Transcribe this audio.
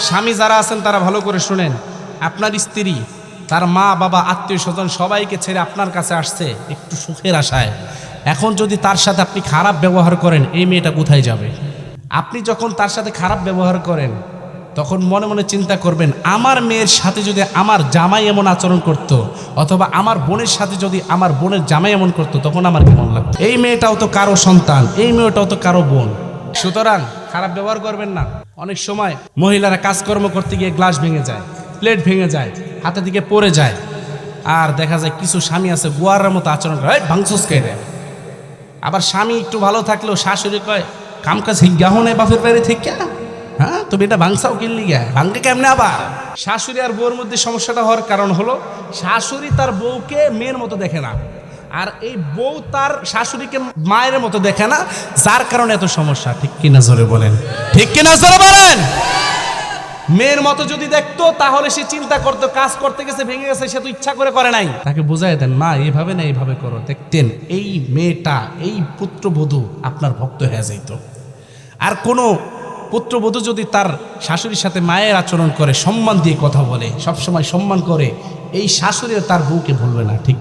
স্বামী যারা আছেন তারা ভালো করে শুনেন, আপনার স্ত্রী তার মা বাবা আত্মীয় স্বজন সবাইকে ছেড়ে আপনার কাছে আসছে একটু সুখের আশায়। এখন যদি তার সাথে আপনি খারাপ ব্যবহার করেন, এই মেয়েটা কোথায় যাবে? আপনি যখন তার সাথে খারাপ ব্যবহার করেন তখন মনে মনে চিন্তা করবেন, আমার মেয়ের সাথে যদি আমার জামাই এমন আচরণ করত, অথবা আমার বোনের সাথে যদি আমার বোনের জামাই এমন করতো, তখন আমার কেমন লাগতো? এই মেয়েটাও তো কারো সন্তান, এই মেয়েটাও তো কারো বোন। সুতরাং খারাপ ব্যবহার করবেন না। অনেক সময় মহিলারা কাজকর্ম করতে গিয়ে গ্লাস ভেঙে যায়, প্লেট ভেঙে যায়, হাতে দিকে পড়ে যায়, আর দেখা যায় কিছু স্বামী আছে গোয়ারের মতো আচরণ করে, ভাঙচুস করে। আবার স্বামী একটু ভালো থাকলেও শাশুড়ি কয়, কাম কাজ হিজ্ঞা হনে বাপের বাড়ি থেকে, হ্যাঁ তুমি এটা ভাঙসাও কিনলি গা, ভাঙকে কেমনে? আবার শাশুড়ি আর বউর মধ্যে সমস্যাটা হওয়ার কারণ হলো, শাশুড়ি তার বউকে মেয়ের মতো দেখে না, আর এই বউ তার শাশুড়িকে মায়ের মতো দেখে না, যার কারণে এত সমস্যা। ঠিক কিনা জোরে বলেন, ঠিক কিনা জোরে বলেন। মেয়ের মতো যদি দেখতো তাহলে সে চিন্তা করতো, কাজ করতে গেছে ভেঙে গেছে, সে তো ইচ্ছা করে করে নাই। তাকে বুঝাই দেন, মা এইভাবে না এইভাবে করো, দেখতেন এই মেয়েটা, এই পুত্রবধূ আপনার ভক্ত হয়ে যাইত। আর কোনো পুত্রবধূ যদি তার শাশুড়ির সাথে মায়ের আচরণ করে, সম্মান দিয়ে কথা বলে, সবসময় সম্মান করে, এই শাশুড়িও তার বউকে ভুলবে না। ঠিক